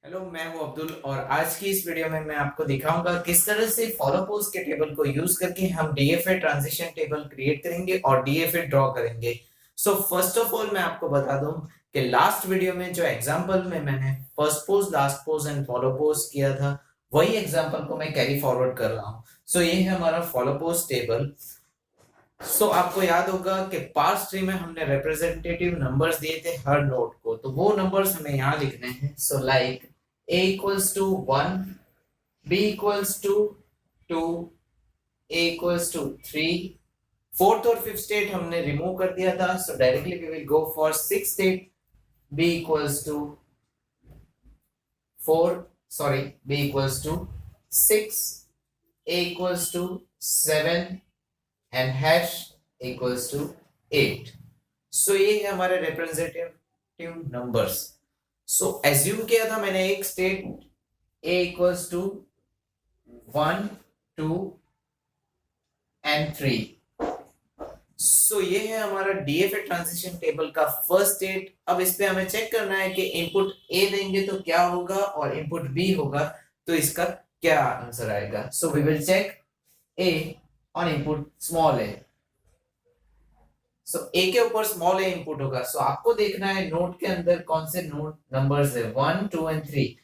Hello, मैं हूं अब्दुल और आज की इस वीडियो में मैं आपको दिखाऊंगा किस तरह से फॉलो पोज के टेबल को यूज करके हम डीएफए ट्रांजिशन टेबल क्रिएट करेंगे और डीएफए ड्रॉ करेंगे। सो फर्स्ट ऑफ ऑल मैं आपको बता दूं कि लास्ट वीडियो में जो एग्जांपल में मैंने first pose, last pose and follow pose किया था, वही एग्जांपल को मैं कैरी फॉरवर्ड कर रहा हूं। सो ये है हमारा फॉलो पोज टेबल। आपको याद होगा कि पार्स ट्री में हमने रिप्रेजेंटेटिव नंबर्स दिए थे हर नोड को, तो वो नंबर्स हमें यहाँ लिखने हैं। Like a equals to 1, b equals to 2, a equals to 3। Fourth और फिफ्थ स्टेट हमने रिमूव कर दिया था, so directly we will go for six state. b equals to 4, sorry, b equals to 6, a equals to 7 and hash equals to 8। ये है हमारे representative numbers. Assume किया था मैंने एक state a equals to 1, 2 and 3। ये है हमारा डीएफए ट्रांजिशन टेबल का फर्स्ट स्टेट। अब इस पे हमें चेक करना है कि इनपुट a देंगे तो क्या होगा और इनपुट b होगा तो इसका क्या आंसर आएगा। We will check a on input small a। A के ऊपर स्मॉल ए इनपुट होगा। आपको देखना है नोट के अंदर कौन से नोट नंबर्स है, 1, 2 एंड 3।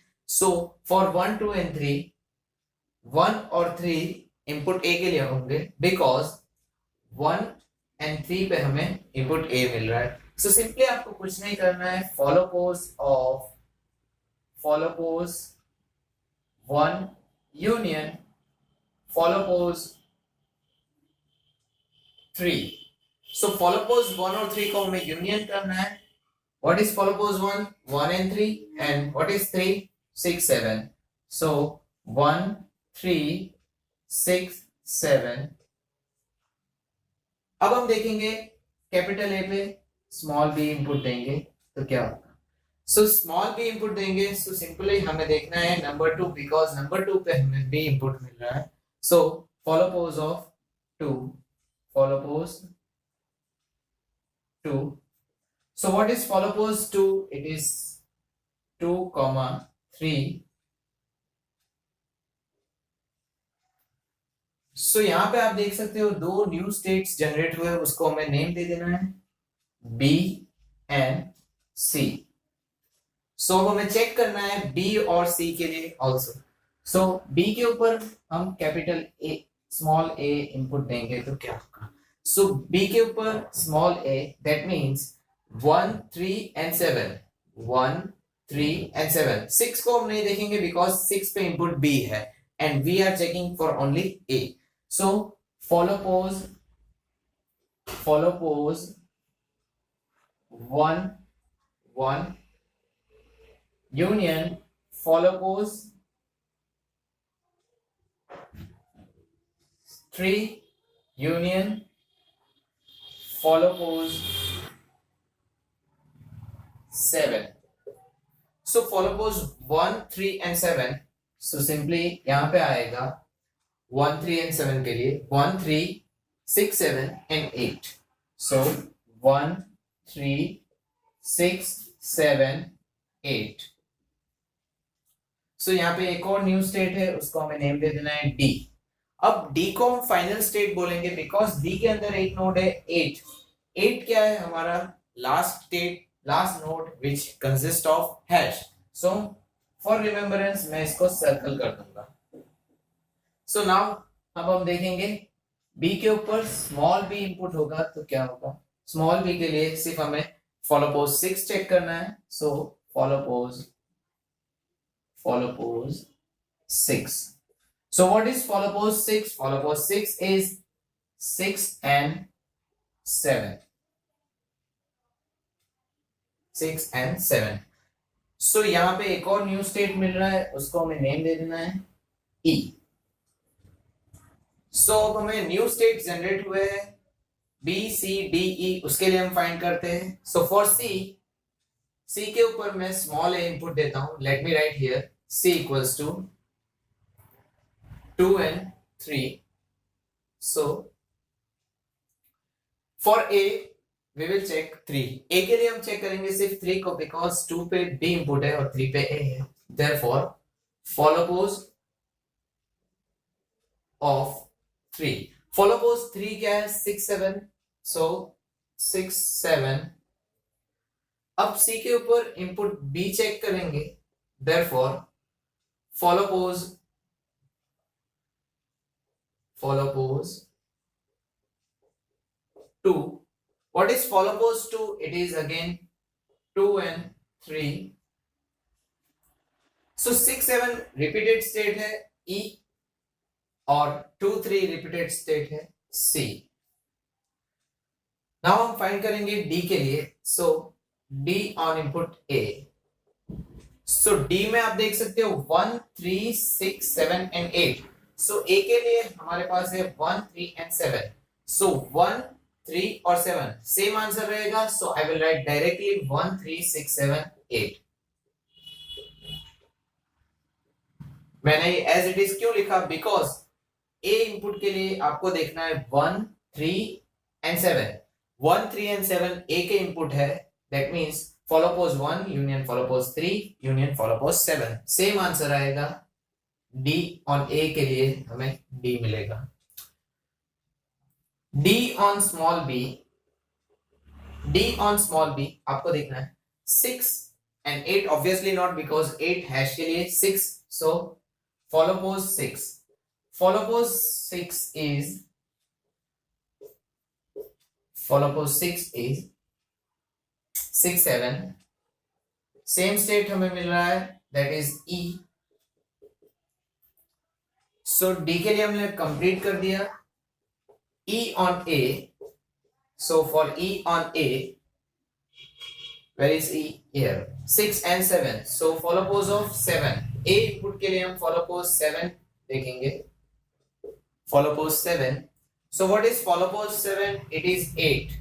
फॉर 1, 2 एंड 3, 1 और 3 इनपुट ए के लिए होंगे बिकॉज 1 एंड 3 पे हमें इनपुट ए मिल रहा है। सिंपली आपको कुछ नहीं करना है, follow pos 1 union follow pos 3। Follow pos 1 और 3 को हमें यूनियन करना है। What is follow pos 1? 1 and 3। And what is 3? 6, 7। 1, 3, 6, 7। अब हम देखेंगे कैपिटल ए पे स्मॉल बी इनपुट देंगे तो क्या होगा। स्मॉल बी इनपुट देंगे, सिंपली हमें देखना है नंबर 2 बिकॉज नंबर 2 पे हमें बी इनपुट मिल रहा है। Follow pose of 2, follow pose 2। what is follow pose 2? It is 2, 3। यहाँ पे आप देख सकते हो दो न्यू स्टेट्स जनरेट हुए, उसको हमें नेम दे देना है B एंड C। अब हमें चेक करना है B और C के लिए ऑल्सो। B के ऊपर हम capital A small a input देंगे तो क्या होगा। B के ऊपर small a, that means 1, 3 and 7। 1, 3 and 7। 6 को हम नहीं देखेंगे बिकॉज 6 पे इनपुट B है and we are checking for only A। Follow pos 1, 1 union follow pos 3 union follow pos 7। Follow pos 1, 3 and 7। Simply यहां पे आएगा 1, 3 and 7 के लिए 1, 3, 6, 7 and 8। 1, 3, 6, 7, 8। यहाँ पे एक और न्यू स्टेट है, उसको हमें नेम दे देना है D। अब D को हम फाइनल स्टेट बोलेंगे बिकॉज D के अंदर एक नोड है 8। 8 क्या है? हमारा last state, last node which consists of hash। for remembrance मैं इसको सर्कल कर दूंगा। now अब हम देखेंगे B के ऊपर स्मॉल b इनपुट होगा तो क्या होगा। स्मॉल b के लिए सिर्फ हमें फॉलो पोज 6 चेक करना है। Follow pose 6। what is follow pose 6? Follow pose 6 is 6 and 7। 6 and 7। यहाँ पे एक और न्यू स्टेट मिल रहा है, उसको हमें नेम दे देना है E। अब हमें न्यू स्टेट जनरेट हुए हैं B, C, D, E, उसके लिए हम फाइंड करते हैं। फॉर C के ऊपर मैं स्मॉल a इनपुट देता हूं। Let me write here C equals to 2 and 3। For a we will check 3, a के लिए हम चेक करेंगे सिर्फ 3 को, बिकॉज 2 पे बी इनपुट है और 3 पे ए है। Therefore follow pose of 3, follow pos 3 क्या है, 6 7, सो 6 7। अब सी के ऊपर इनपुट बी चेक करेंगे, therefore follow pose 2, what is follow pose 2? It is again 2 and 3, so 6 7 repeated state है E और 2 3 repeated state है C। now हम फाइंड करेंगे D के लिए, so D on input A, so D में आप देख सकते हो 1 3 6 7 and 8, so A के लिए हमारे पास है 1 3 and 7, so 1 3 और 7 सेम आंसर रहेगा, so I will write directly 1 3 6 7 8। मैंने एज इट इज क्यों लिखा, बिकॉज ए इनपुट के लिए आपको देखना है 1 3 and 7, 1 3 and 7 ए के इनपुट है, that means follow pos 1 union follow pos 3 union follow pos 7, same answer आएगा। डी ऑन ए के लिए हमें डी मिलेगा। D on small b, D on small b आपको देखना है 6 and 8, obviously not because 8 hash के लिए 6, so follow pose 6, follow pose 6 is 6 7, same state हमें मिल रहा है, that is E, so D के लिए हमने कंप्लीट कर दिया। E on A, so for E on A, where is E? Here, 6 and 7, so follow pose of 7, A input के लिए हम follow pose 7 देखेंगे, follow pose 7, so what is follow pose 7? It is 8,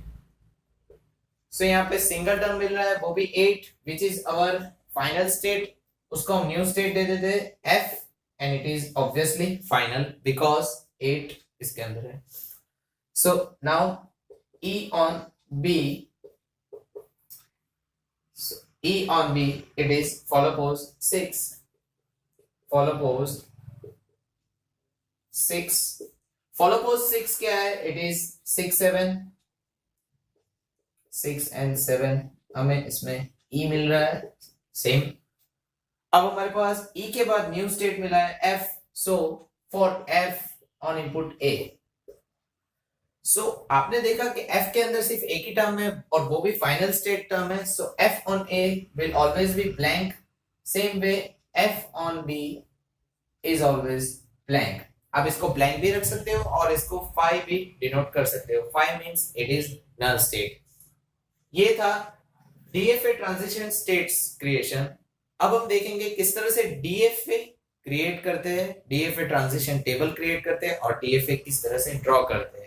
so यहाँ पे single term मिल रहा है वो भी 8, which is our final state, उसको हम न्यू स्टेट दे देते F and it is obviously final because 8 इसके अंदर है। So now E on B, so E on B, it is follow pose 6, follow pose 6, follow pose 6 क्या है, it is 6 7, 6 and 7 हमें इसमें E मिल रहा है सेम। अब हमारे पास E के बाद न्यू स्टेट मिला है F, so for F on input A, सो आपने देखा कि F के अंदर सिर्फ एक ही टर्म है और वो भी फाइनल स्टेट टर्म है, सो F on A will always be blank, same way F on B is always blank। आप इसको blank भी रख सकते हो और इसको phi भी डिनोट कर सकते हो, phi means it is null state। ये था DFA ट्रांजिशन स्टेट्स क्रिएशन। अब हम देखेंगे किस तरह से DFA क्रिएट करते हैं, DFA ट्रांजिशन टेबल क्रिएट करते हैं और DFA किस तरह से ड्रॉ करते हैं।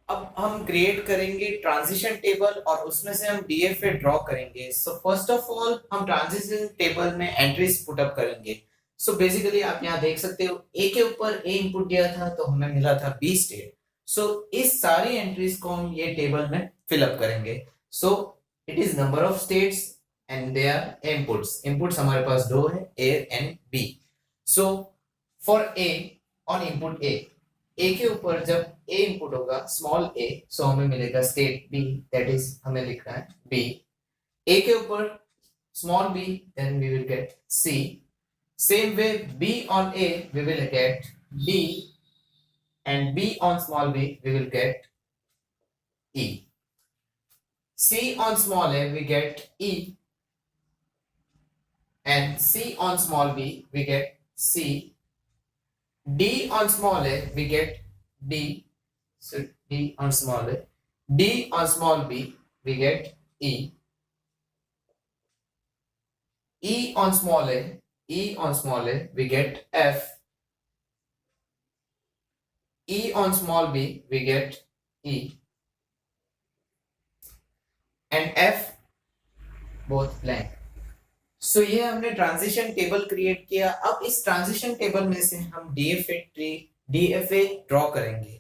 अब हम क्रिएट करेंगे ट्रांजिशन टेबल और उसमें से हम डीएफए ड्रॉ करेंगे। सो फर्स्ट ऑफ ऑल हम ट्रांजिशन टेबल में एंट्रीज पुट अप करेंगे। सो बेसिकली आप यहाँ देख सकते हो ए के ऊपर ए इनपुट दिया था तो हमें मिला था बी स्टेट। सो इस सारी एंट्रीज को हम ये टेबल में फिल अप करेंगे। So it is number of states and they are inputs. Inputs हमारे पास दो है, a and b. So for a on input a के ऊपर जब ए इनपुट होगा स्मॉल ए, सो हमें मिलेगा स्टेट बी, दैट इज हमें लिखना है बी। ए के ऊपर small b, then we will get c. Same way b on a we will get d and b on small b we will get e. C on small a we get e and c on small b we get c. D on small a we get d, so d on small a. D on small b we get e. E on small a, E on small a we get f. E on small b we get E and F both blank. So ये हमने transition table create किया। अब इस transition table में से हम DFA draw करेंगे।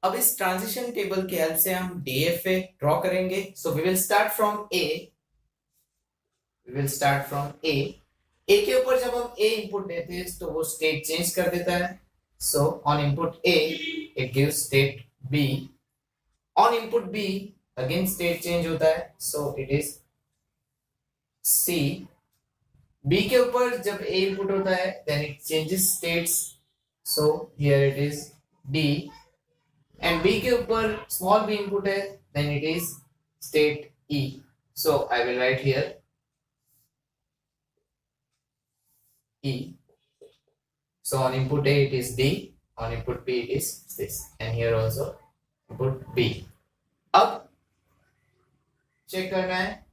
अब इस ट्रांजिशन टेबल की हेल्प से हम डीएफए ड्रॉ करेंगे। So we will start from A. A के ऊपर जब हम ए इनपुट देते हैं तो वो स्टेट चेंज कर देता है। So on input A it gives state B. On input B again state change होता है। So it is C. B के ऊपर जब ए इनपुट होता है then it changes states. So here it is D. And B के ऊपर small b input है then it is state E. So I will write here E. So on input A it is D, on input B it is this, and here also input B. अब check करना है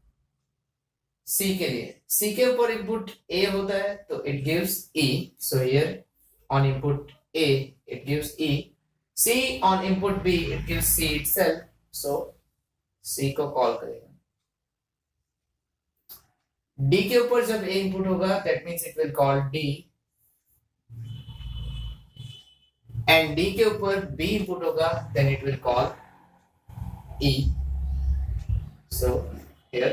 C के लिए। C के ऊपर input A होता है तो it gives E. So here on input A it gives E. C on input B it gives C itself. So C को कॉल करेगा। D के ऊपर जब A इनपुट होगा that means it will call D, and D के ऊपर B input होगा then it will call E. So here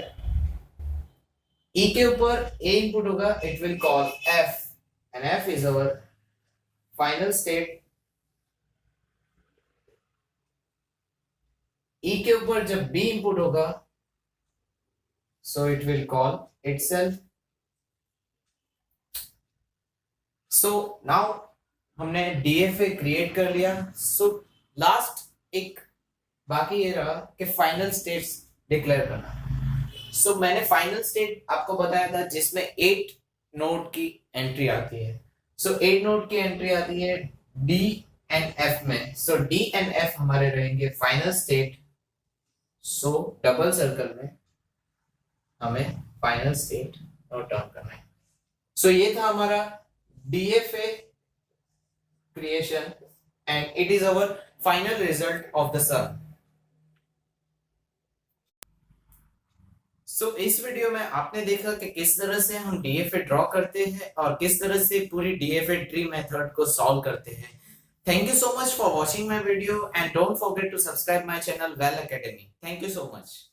E के ऊपर A इनपुट होगा it will call F, and F is our final state. E के ऊपर जब B input होगा so it will call itself. So now हमने DFA create कर लिया। So लास्ट एक बाकी ये रहा कि फाइनल स्टेट्स डिक्लेयर करना। So मैंने फाइनल स्टेट आपको बताया था जिसमें 8 नोड की एंट्री आती है। So 8 नोड की एंट्री आती है D एंड F में। So D एंड F हमारे रहेंगे final state. So double circle में हमें फाइनल स्टेट नोट डाउन करना है। सो ये था हमारा DFA creation and it is our final result of the sum. So इस वीडियो में आपने देखा कि किस तरह से हम डीएफए ड्रॉ करते हैं और किस तरह से पूरी डीएफए ट्री मेथड को सॉल्व करते हैं। Thank you so much for watching my video and don't forget to subscribe my channel Well Academy. Thank you so much.